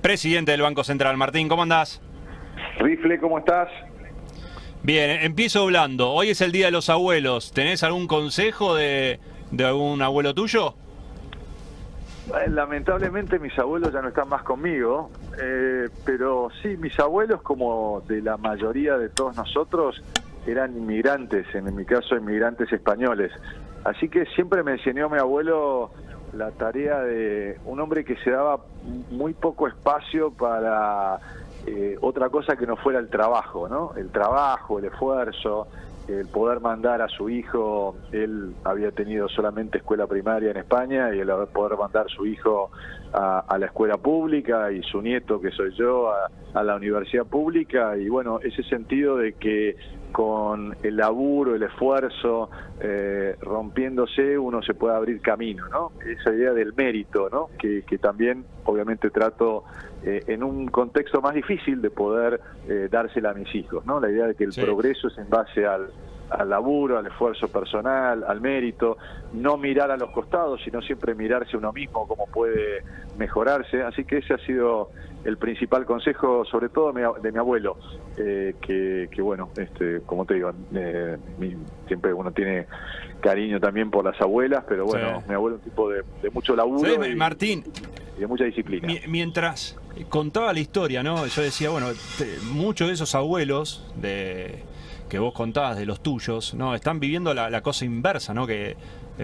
Presidente del Banco Central. Martín, ¿cómo andás? Rifle, ¿cómo estás? Bien, empiezo hablando. Hoy es el Día de los Abuelos. ¿Tenés algún consejo de algún abuelo tuyo? Lamentablemente mis abuelos ya no están más conmigo, pero sí, mis abuelos, como de la mayoría de todos nosotros, eran inmigrantes, en mi caso inmigrantes españoles. Así que siempre me enseñó mi abuelo la tarea de un hombre que se daba muy poco espacio para otra cosa que no fuera el trabajo, ¿no? El trabajo, el esfuerzo, el poder mandar a su hijo. Él había tenido solamente escuela primaria en España, y el poder mandar a su hijo a la escuela pública, y su nieto, que soy yo, a la universidad pública. Y bueno, ese sentido de que con el laburo, el esfuerzo, rompiéndose, uno se puede abrir camino, ¿no? Esa idea del mérito, ¿no? Que también obviamente trato en un contexto más difícil de poder dársela a mis hijos, ¿no? La idea de que el progreso es en base al laburo, al esfuerzo personal, al mérito, no mirar a los costados, sino siempre mirarse uno mismo, cómo puede mejorarse. Así que ese ha sido el principal consejo, sobre todo de mi abuelo, que bueno, como te digo, siempre uno tiene cariño también por las abuelas, pero bueno, sí. Mi abuelo es un tipo de mucho laburo, sí, Martín, y de mucha disciplina. Mientras contaba la historia, ¿no? Yo decía, bueno, muchos de esos abuelos que vos contabas, de los tuyos, ¿no? Están viviendo la cosa inversa, ¿no? Que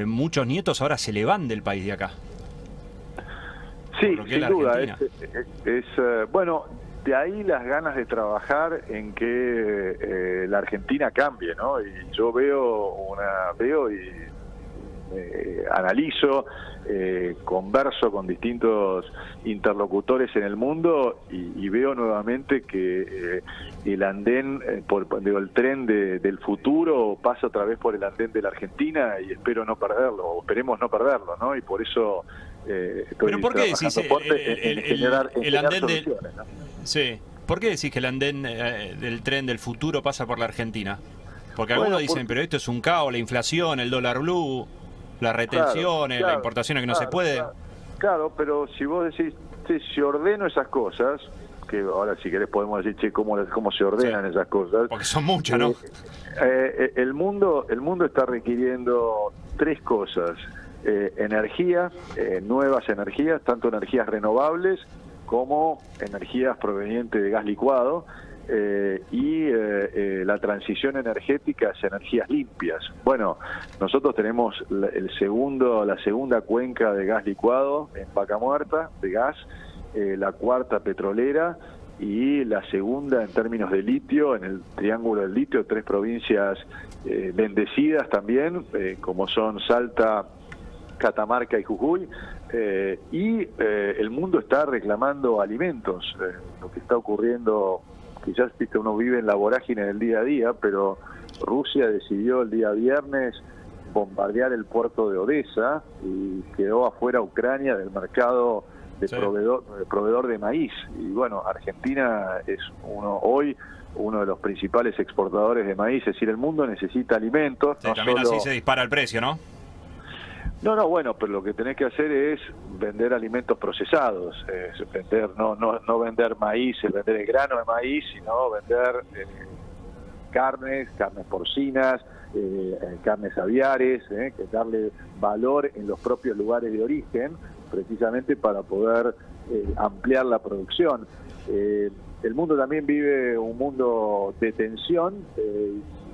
muchos nietos ahora se le van del país de acá. Sí, sin duda. Bueno, de ahí las ganas de trabajar en que la Argentina cambie, ¿no? Y yo veo y analizo, converso con distintos interlocutores en el mundo, y veo nuevamente que el andén, el tren del futuro pasa otra vez por el andén de la Argentina, y espero no perderlo, o esperemos no perderlo, ¿no? Y por eso estoy ¿Pero por qué decís el andén soluciones, ¿no? Sí. ¿Por qué decís que el andén del tren del futuro pasa por la Argentina? Porque algunos dicen, pero esto es un caos, la inflación, el dólar blue, las retenciones, la importación que no se puede. Claro, pero si vos decís, si ordeno esas cosas, que ahora si querés podemos decir, che, cómo se ordenan esas cosas. Porque son muchas, ¿no? El mundo está requiriendo tres cosas: energía, nuevas energías, tanto energías renovables como energías provenientes de gas licuado, y la transición energética hacia energías limpias. Bueno, nosotros tenemos la segunda cuenca de gas licuado en Vaca Muerta, de gas, la cuarta petrolera, y la segunda en términos de litio, en el Triángulo del Litio, tres provincias bendecidas también, como son Salta, Catamarca y Jujuy, y el mundo está reclamando alimentos. Lo que está ocurriendo, quizás uno vive en la vorágine del día a día, pero Rusia decidió el día viernes bombardear el puerto de Odessa, y quedó afuera Ucrania del mercado de proveedor de maíz. Y bueno, Argentina es hoy uno de los principales exportadores de maíz, es decir, el mundo necesita alimentos. Sí, también así se dispara el precio, ¿no? No, bueno, pero lo que tenés que hacer es vender alimentos procesados, no vender maíz, vender el grano de maíz, sino vender carnes porcinas, carnes aviares, que darle valor en los propios lugares de origen, precisamente para poder ampliar la producción. El mundo también vive un mundo de tensión,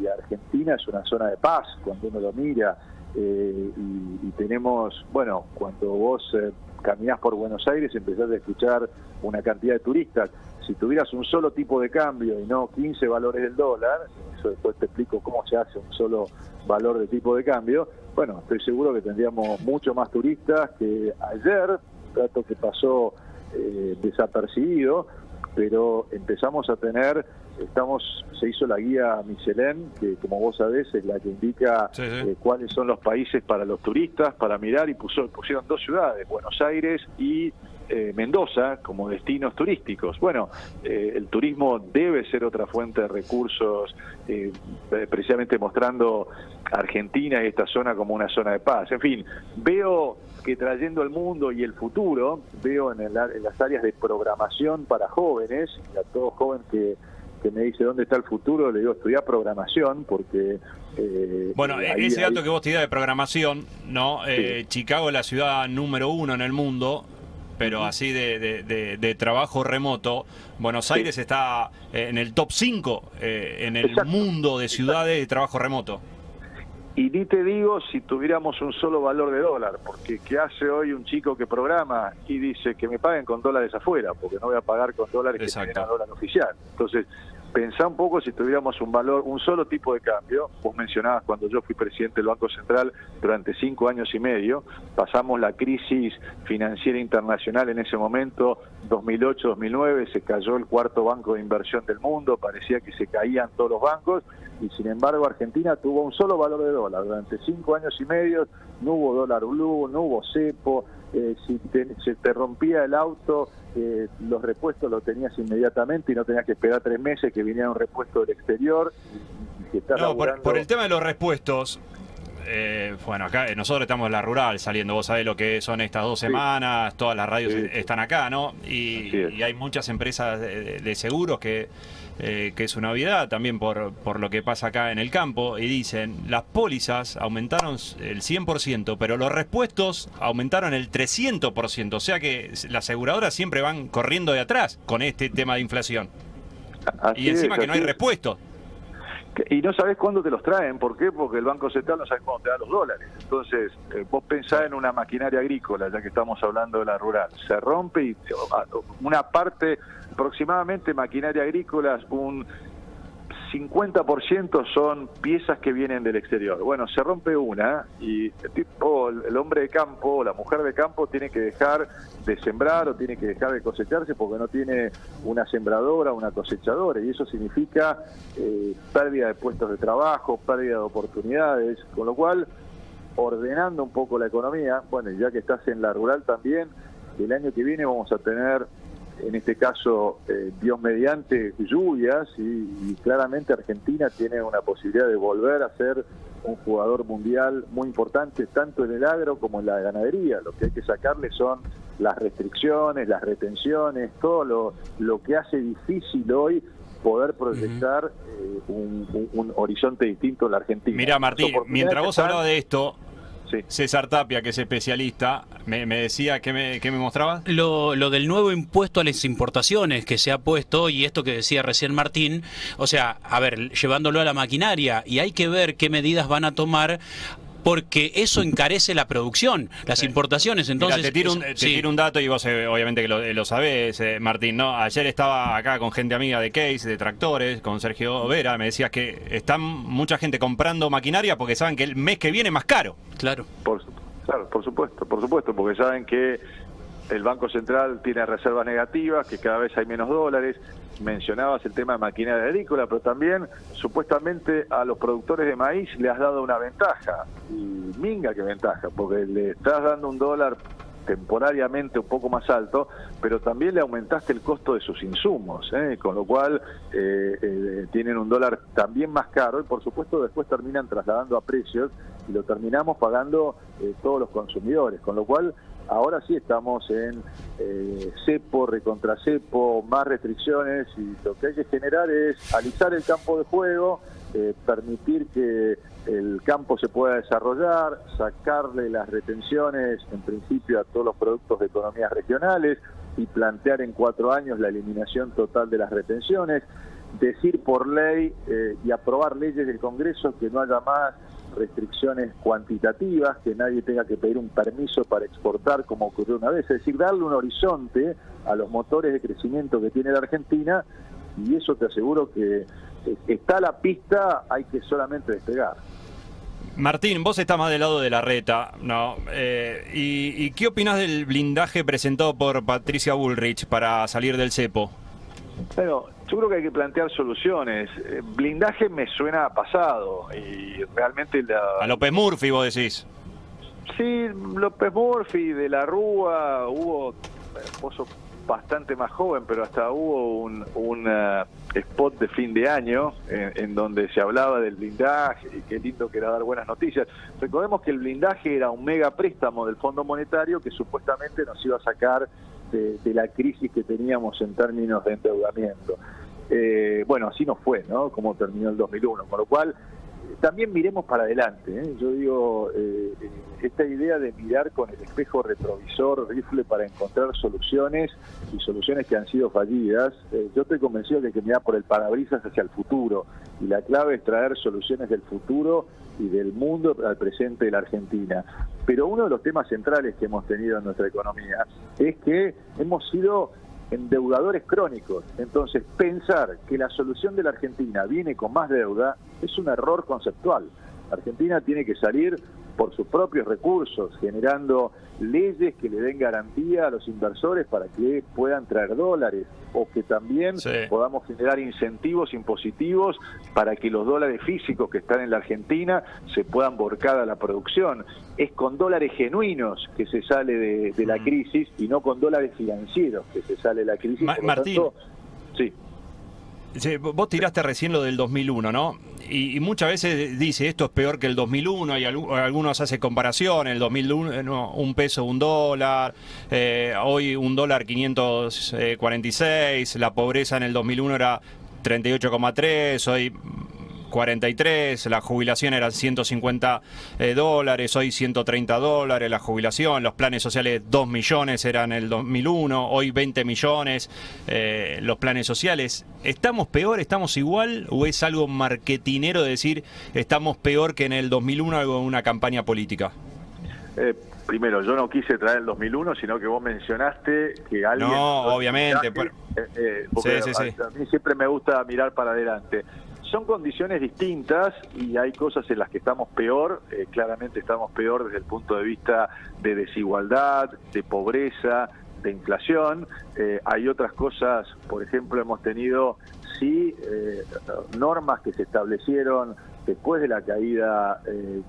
y Argentina es una zona de paz cuando uno lo mira. Y tenemos, bueno, cuando vos caminás por Buenos Aires empezás a escuchar una cantidad de turistas. Si tuvieras un solo tipo de cambio y no 15 valores del dólar, eso después te explico cómo se hace un solo valor de tipo de cambio, bueno, estoy seguro que tendríamos mucho más turistas que ayer, un dato que pasó desapercibido, pero empezamos a tener, se hizo la guía Michelin, que como vos sabés es la que indica cuáles son los países para los turistas, para mirar, y pusieron dos ciudades, Buenos Aires y Mendoza, como destinos turísticos. Bueno, el turismo debe ser otra fuente de recursos, precisamente mostrando Argentina y esta zona como una zona de paz. En fin, veo que trayendo el mundo y el futuro, veo en las áreas de programación para jóvenes, y a todo joven que me dice dónde está el futuro, le digo estudiar programación, porque... bueno, ese dato que vos te das de programación, ¿no? Sí. Chicago es la ciudad número 1 en el mundo, pero así de trabajo remoto. Buenos Aires está en el top 5 en el mundo de ciudades de trabajo remoto. Y ni te digo si tuviéramos un solo valor de dólar, porque ¿qué hace hoy un chico que programa y dice que me paguen con dólares afuera? Porque no voy a pagar con dólares que tienen a dólar oficial. Entonces, pensá un poco si tuviéramos un valor, un solo tipo de cambio. Vos mencionabas cuando yo fui presidente del Banco Central durante 5 años y medio, pasamos la crisis financiera internacional en ese momento, 2008-2009, se cayó el cuarto banco de inversión del mundo, parecía que se caían todos los bancos, y sin embargo Argentina tuvo un solo valor de dólar. Durante 5 años y medio no hubo dólar blue, no hubo cepo, si se te rompía el auto, los repuestos los tenías inmediatamente y no tenías que esperar 3 meses que viniera un repuesto del exterior. Y estás laburando... por el tema de los repuestos, bueno, acá nosotros estamos en la rural saliendo, vos sabés lo que son estas 2 semanas, todas las radios están acá, ¿no? Y hay muchas empresas de seguros que es una obviedad también por lo que pasa acá en el campo, y dicen, las pólizas aumentaron el 100%, pero los repuestos aumentaron el 300%, o sea que las aseguradoras siempre van corriendo de atrás con este tema de inflación. Y encima que no hay repuestos. Y no sabés cuándo te los traen. ¿Por qué? Porque el Banco Central no sabe cuándo te da los dólares. Entonces, vos pensás en una maquinaria agrícola, ya que estamos hablando de la rural. Se rompe y una parte, aproximadamente maquinaria agrícola, un 50% son piezas que vienen del exterior. Bueno, se rompe una y el hombre de campo o la mujer de campo tiene que dejar de sembrar o tiene que dejar de cosecharse porque no tiene una sembradora, una cosechadora, y eso significa pérdida de puestos de trabajo, pérdida de oportunidades, con lo cual, ordenando un poco la economía, bueno, ya que estás en la rural también, el año que viene vamos a tener, en este caso, Dios mediante, lluvias, y claramente Argentina tiene una posibilidad de volver a ser un jugador mundial muy importante, tanto en el agro como en la ganadería. Lo que hay que sacarle son las restricciones, las retenciones, todo lo que hace difícil hoy poder proyectar un horizonte distinto en la Argentina. Mirá, Martín, mientras vos hablabas de esto, sí. César Tapia, que es especialista, me decía, ¿qué me mostraba? Lo del nuevo impuesto a las importaciones que se ha puesto, y esto que decía recién Martín, o sea, a ver, llevándolo a la maquinaria, y hay que ver qué medidas van a tomar, porque eso encarece la producción, las importaciones. Entonces, mirá, te tiro un dato, y vos obviamente que lo sabés, Martín, ¿no? Ayer estaba acá con gente amiga de Case, de tractores, con Sergio Vera, me decías que están mucha gente comprando maquinaria porque saben que el mes que viene es más caro. Claro. Por supuesto, porque saben que el Banco Central tiene reservas negativas, que cada vez hay menos dólares. Mencionabas el tema de maquinaria agrícola, pero también supuestamente a los productores de maíz le has dado una ventaja, y minga que ventaja, porque le estás dando un dólar temporariamente un poco más alto, pero también le aumentaste el costo de sus insumos, con lo cual tienen un dólar también más caro, y por supuesto después terminan trasladando a precios y lo terminamos pagando todos los consumidores, con lo cual ahora sí estamos en cepo, recontracepo, más restricciones, y lo que hay que generar es alisar el campo de juego, permitir que el campo se pueda desarrollar, sacarle las retenciones en principio a todos los productos de economías regionales y plantear en 4 años la eliminación total de las retenciones, decir por ley y aprobar leyes del Congreso que no haya más restricciones cuantitativas, que nadie tenga que pedir un permiso para exportar como ocurrió una vez, es decir, darle un horizonte a los motores de crecimiento que tiene la Argentina, y eso te aseguro que está la pista, hay que solamente despegar. Martín, vos estás más del lado de la reta, ¿no? ¿Y qué opinás del blindaje presentado por Patricia Bullrich para salir del cepo? Bueno, yo creo que hay que plantear soluciones. Blindaje me suena a pasado, y realmente a López Murphy, vos decís. Sí, López Murphy, de la Rúa, hubo... Vos bastante más joven, pero hasta hubo un spot de fin de año en donde se hablaba del blindaje y qué lindo que era dar buenas noticias. Recordemos que el blindaje era un mega préstamo del Fondo Monetario que supuestamente nos iba a sacar de la crisis que teníamos en términos de endeudamiento. Bueno, así no fue, ¿no? Como terminó el 2001, con lo cual también miremos para adelante, ¿eh? Yo digo, esta idea de mirar con el espejo retrovisor, rifle, para encontrar soluciones y soluciones que han sido fallidas, yo estoy convencido de que hay que mirar por el parabrisas hacia el futuro, y la clave es traer soluciones del futuro y del mundo al presente de la Argentina. Pero uno de los temas centrales que hemos tenido en nuestra economía es que hemos sido endeudadores crónicos. Entonces, pensar que la solución de la Argentina viene con más deuda es un error conceptual. La Argentina tiene que salir por sus propios recursos, generando leyes que le den garantía a los inversores para que puedan traer dólares, o que también podamos generar incentivos impositivos para que los dólares físicos que están en la Argentina se puedan volcar a la producción. Es con dólares genuinos que se sale de la crisis y no con dólares financieros que se sale de la crisis. Martín, tanto, sí. Sí, vos tiraste recién lo del 2001, ¿no? Y muchas veces dice esto es peor que el 2001, y algunos hacen comparación, el 2001 no, un peso, un dólar, hoy un dólar 546, la pobreza en el 2001 era 38,3, hoy 43, la jubilación eran 150 dólares, hoy 130 dólares la jubilación, los planes sociales 2 millones eran en el 2001, hoy 20 millones los planes sociales. ¿Estamos peor, estamos igual, o es algo marketinero de decir estamos peor que en el 2001, algo de una campaña política? Primero, yo no quise traer el 2001, sino que vos mencionaste que alguien... No, obviamente. Porque sí. A mí siempre me gusta mirar para adelante. Son condiciones distintas y hay cosas en las que estamos peor, claramente estamos peor desde el punto de vista de desigualdad, de pobreza, de inflación. Hay otras cosas, por ejemplo, hemos tenido normas que se establecieron después de la caída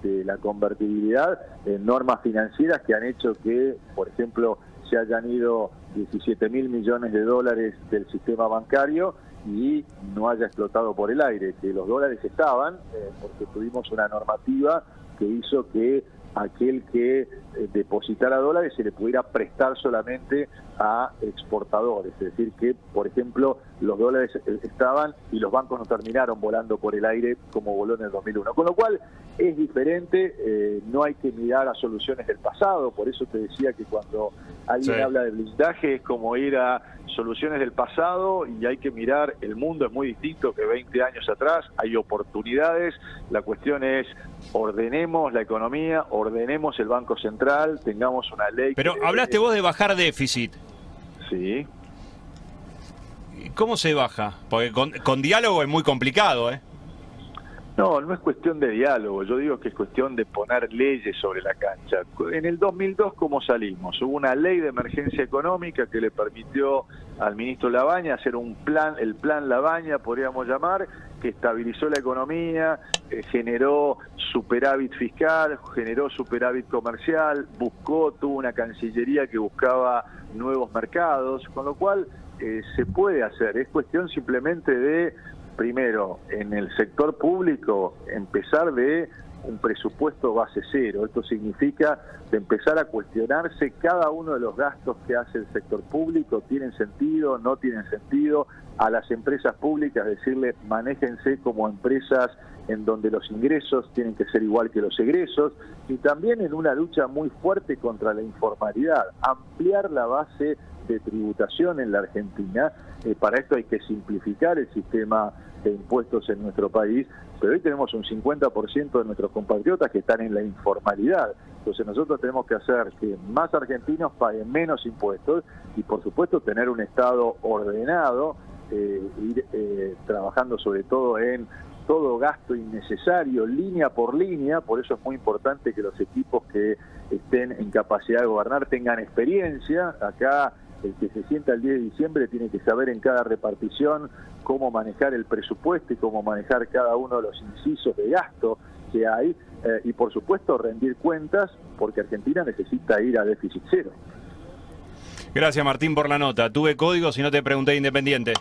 de la convertibilidad, normas financieras que han hecho que, por ejemplo, se hayan ido 17.000 millones de dólares del sistema bancario y no haya explotado por el aire, que los dólares estaban, porque tuvimos una normativa que hizo que aquel que depositara dólares se le pudiera prestar solamente a exportadores, es decir que, por ejemplo, los dólares estaban y los bancos no terminaron volando por el aire como voló en el 2001, con lo cual es diferente, no hay que mirar a soluciones del pasado, por eso te decía que cuando alguien habla de blindaje es como ir a soluciones del pasado y hay que mirar, el mundo es muy distinto que 20 años atrás, hay oportunidades, la cuestión es ordenemos la economía, ordenemos el Banco Central, tengamos una ley... Pero hablaste vos de bajar déficit. Sí. ¿Cómo se baja? Porque con diálogo es muy complicado, ¿eh? No, no es cuestión de diálogo, yo digo que es cuestión de poner leyes sobre la cancha. En el 2002, ¿cómo salimos? Hubo una ley de emergencia económica que le permitió al ministro Labaña hacer un plan, el plan Labaña, podríamos llamar, que estabilizó la economía, generó superávit fiscal, generó superávit comercial, tuvo una cancillería que buscaba nuevos mercados, con lo cual se puede hacer, es cuestión simplemente de, primero, en el sector público, empezar de un presupuesto base cero. Esto significa de empezar a cuestionarse cada uno de los gastos que hace el sector público, ¿tienen sentido? ¿No tienen sentido? A las empresas públicas decirle, manéjense como empresas en donde los ingresos tienen que ser igual que los egresos, y también en una lucha muy fuerte contra la informalidad, ampliar la base de tributación en la Argentina. Para esto hay que simplificar el sistema de impuestos en nuestro país, pero hoy tenemos un 50% de nuestros compatriotas que están en la informalidad. Entonces nosotros tenemos que hacer que más argentinos paguen menos impuestos y, por supuesto, tener un Estado ordenado, ir trabajando sobre todo en todo gasto innecesario, línea por línea. Por eso es muy importante que los equipos que estén en capacidad de gobernar tengan experiencia. Acá el que se sienta el 10 de diciembre tiene que saber en cada repartición cómo manejar el presupuesto y cómo manejar cada uno de los incisos de gasto que hay, y por supuesto rendir cuentas, porque Argentina necesita ir a déficit cero. Gracias, Martín, por la nota. Tuve códigos y no te pregunté de Independiente.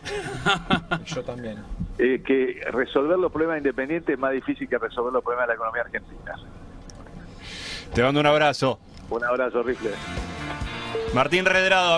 Yo también. Que resolver los problemas independientes es más difícil que resolver los problemas de la economía argentina. Te mando un abrazo. Un abrazo, Rifle. Martín Redrado.